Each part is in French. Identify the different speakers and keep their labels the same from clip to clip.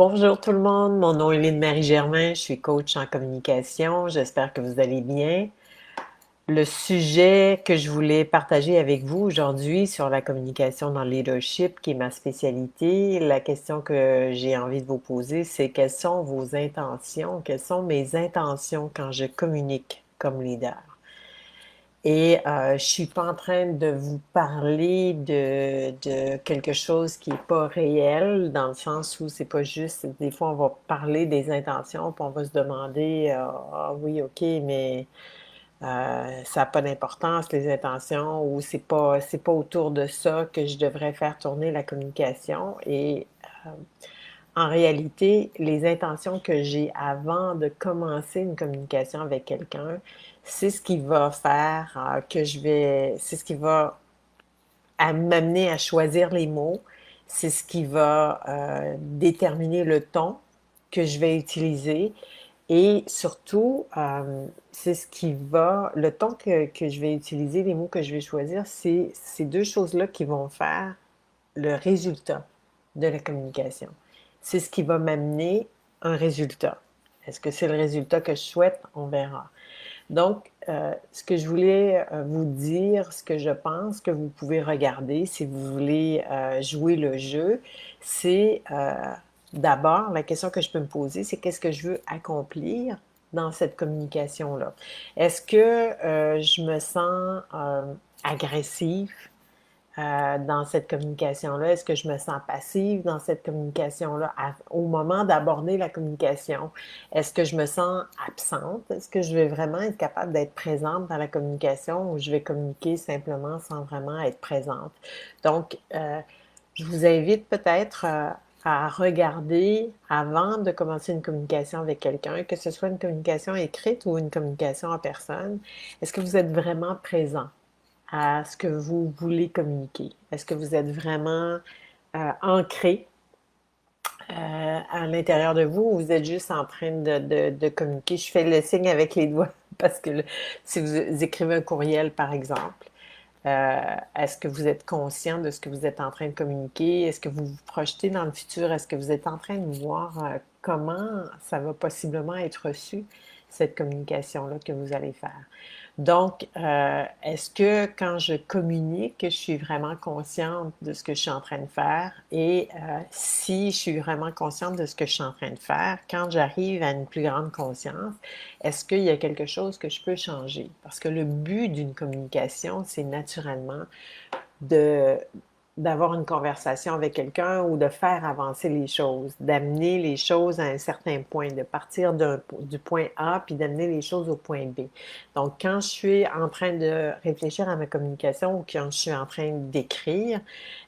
Speaker 1: Bonjour tout le monde, mon nom est Lynne-Marie Germain, je suis coach en communication, j'espère que vous allez bien. Le sujet que je voulais partager avec vous aujourd'hui sur la communication dans le leadership, qui est ma spécialité, la question que j'ai envie de vous poser, c'est quelles sont vos intentions, quelles sont mes intentions quand je communique comme leader? Et je suis pas en train de vous parler de quelque chose qui est pas réel, dans le sens où c'est pas juste, des fois on va parler des intentions, puis on va se demander, ah oui, ok, mais ça n'a pas d'importance, les intentions, ou c'est pas autour de ça que je devrais faire tourner la communication. Et en réalité, les intentions que j'ai avant de commencer une communication avec quelqu'un, c'est ce qui va faire c'est ce qui va m'amener à choisir les mots, c'est ce qui va déterminer le ton que je vais utiliser et surtout, c'est ce qui va, le ton que je vais utiliser, les mots que je vais choisir, c'est ces deux choses-là qui vont faire le résultat de la communication. C'est ce qui va m'amener un résultat. Est-ce que c'est le résultat que je souhaite? On verra. Donc, ce que je voulais vous dire, ce que je pense que vous pouvez regarder si vous voulez jouer le jeu, c'est d'abord, la question que je peux me poser, c'est qu'est-ce que je veux accomplir dans cette communication-là? Est-ce que je me sens agressive dans cette communication-là? Est-ce que je me sens passive dans cette communication-là au moment d'aborder la communication? Est-ce que je me sens absente? Est-ce que je vais vraiment être capable d'être présente dans la communication ou je vais communiquer simplement sans vraiment être présente? Donc, je vous invite peut-être à regarder avant de commencer une communication avec quelqu'un, que ce soit une communication écrite ou une communication en personne. Est-ce que vous êtes vraiment présent à ce que vous voulez communiquer? Est-ce que vous êtes vraiment ancré à l'intérieur de vous ou vous êtes juste en train de communiquer? Je fais le signe avec les doigts parce que si vous écrivez un courriel, par exemple, est-ce que vous êtes conscient de ce que vous êtes en train de communiquer? Est-ce que vous vous projetez dans le futur? Est-ce que vous êtes en train de voir comment ça va possiblement être reçu, cette communication-là que vous allez faire? Donc, est-ce que quand je communique, je suis vraiment consciente de ce que je suis en train de faire? Et si je suis vraiment consciente de ce que je suis en train de faire, quand j'arrive à une plus grande conscience, est-ce qu'il y a quelque chose que je peux changer? Parce que le but d'une communication, c'est naturellement de d'avoir une conversation avec quelqu'un ou de faire avancer les choses, d'amener les choses à un certain point, de partir du point A puis d'amener les choses au point B. Donc, quand je suis en train de réfléchir à ma communication ou quand je suis en train d'écrire,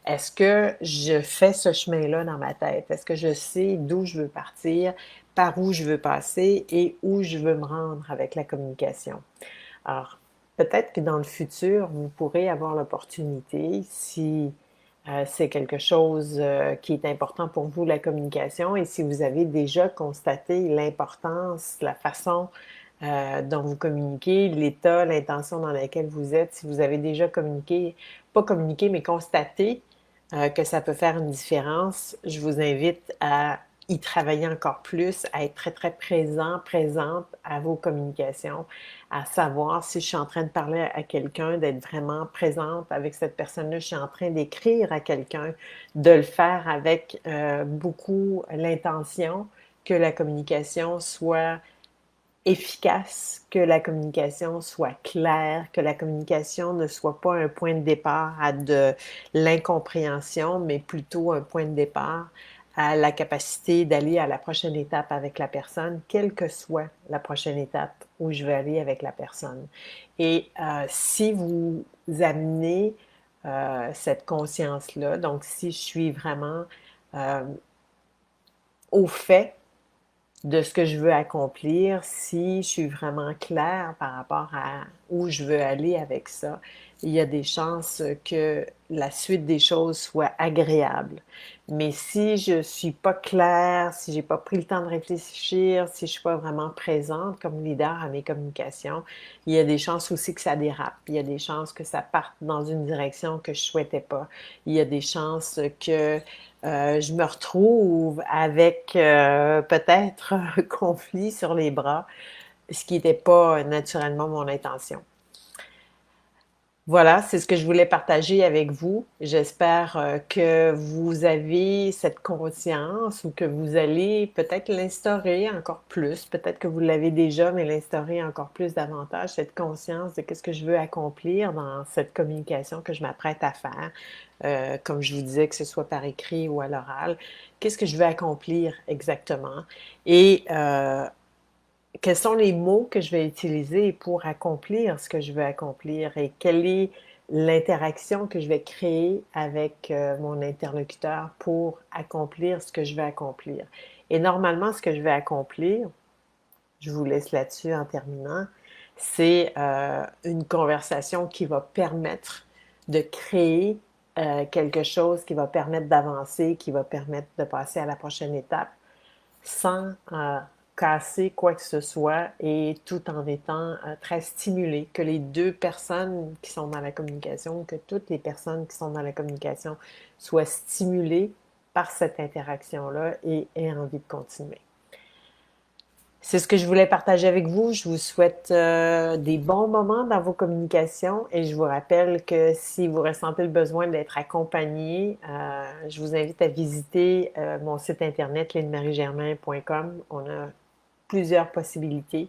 Speaker 1: est-ce que je fais ce chemin-là dans ma tête? Est-ce que je sais d'où je veux partir, par où je veux passer et où je veux me rendre avec la communication? Alors, peut-être que dans le futur, vous pourrez avoir l'opportunité, si c'est quelque chose qui est important pour vous, la communication, et si vous avez déjà constaté l'importance, la façon dont vous communiquez, l'état, l'intention dans laquelle vous êtes, si vous avez déjà communiqué, pas communiqué, mais constaté que ça peut faire une différence, je vous invite à y travailler encore plus, à être très, très présent, présente à vos communications, à savoir si je suis en train de parler à quelqu'un, d'être vraiment présente avec cette personne-là, je suis en train d'écrire à quelqu'un, de le faire avec beaucoup l'intention que la communication soit efficace, que la communication soit claire, que la communication ne soit pas un point de départ à de l'incompréhension, mais plutôt un point de départ à la capacité d'aller à la prochaine étape avec la personne, quelle que soit la prochaine étape où je vais aller avec la personne. Et si vous amenez cette conscience-là, donc si je suis vraiment euh, au fait de ce que je veux accomplir, si je suis vraiment claire par rapport où je veux aller avec ça, il y a des chances que la suite des choses soit agréable. Mais si je suis pas claire, si j'ai pas pris le temps de réfléchir, si je suis pas vraiment présente comme leader à mes communications, il y a des chances aussi que ça dérape. Il y a des chances que ça parte dans une direction que je souhaitais pas. Il y a des chances que je me retrouve avec peut-être un conflit sur les bras, ce qui n'était pas naturellement mon intention. Voilà, c'est ce que je voulais partager avec vous. J'espère que vous avez cette conscience ou que vous allez peut-être l'instaurer encore plus. Peut-être que vous l'avez déjà, mais l'instaurer encore plus davantage, cette conscience de qu'est-ce que je veux accomplir dans cette communication que je m'apprête à faire. Comme je vous disais, que ce soit par écrit ou à l'oral. Qu'est-ce que je veux accomplir exactement? Et quels sont les mots que je vais utiliser pour accomplir ce que je veux accomplir et quelle est l'interaction que je vais créer avec mon interlocuteur pour accomplir ce que je veux accomplir. Et normalement, ce que je vais accomplir, je vous laisse là-dessus en terminant, c'est une conversation qui va permettre de créer quelque chose qui va permettre d'avancer, qui va permettre de passer à la prochaine étape sans casser quoi que ce soit et tout en étant très stimulé, que les deux personnes qui sont dans la communication, que toutes les personnes qui sont dans la communication soient stimulées par cette interaction-là et aient envie de continuer. C'est ce que je voulais partager avec vous. Je vous souhaite des bons moments dans vos communications et je vous rappelle que si vous ressentez le besoin d'être accompagné, je vous invite à visiter mon site internet linemarie-germain.com. On a plusieurs possibilités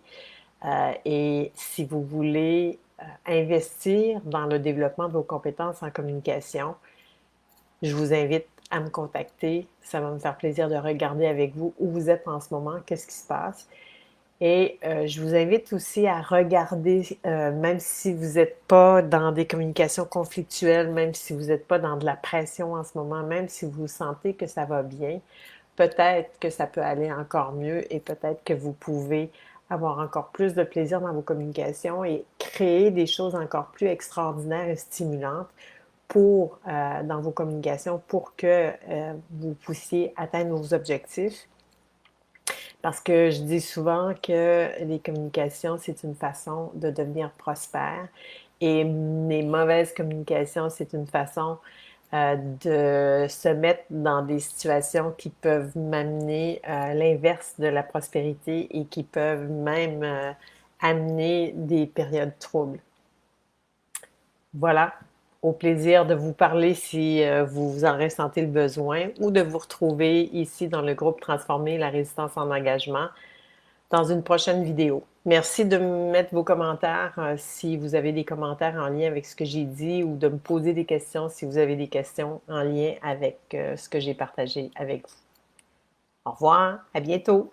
Speaker 1: et si vous voulez investir dans le développement de vos compétences en communication, je vous invite à me contacter. Ça va me faire plaisir de regarder avec vous où vous êtes en ce moment, qu'est-ce qui se passe. Et je vous invite aussi à regarder, même si vous n'êtes pas dans des communications conflictuelles, même si vous n'êtes pas dans de la pression en ce moment, même si vous sentez que ça va bien, peut-être que ça peut aller encore mieux et peut-être que vous pouvez avoir encore plus de plaisir dans vos communications et créer des choses encore plus extraordinaires et stimulantes dans vos communications pour que vous puissiez atteindre vos objectifs. Parce que je dis souvent que les communications, c'est une façon de devenir prospère et mes mauvaises communications, c'est une façon de se mettre dans des situations qui peuvent m'amener l'inverse de la prospérité et qui peuvent même amener des périodes troubles. Voilà, au plaisir de vous parler si vous en ressentez le besoin ou de vous retrouver ici dans le groupe Transformer la résistance en engagement dans une prochaine vidéo. Merci de me mettre vos commentaires si vous avez des commentaires en lien avec ce que j'ai dit ou de me poser des questions si vous avez des questions en lien avec ce que j'ai partagé avec vous. Au revoir, à bientôt!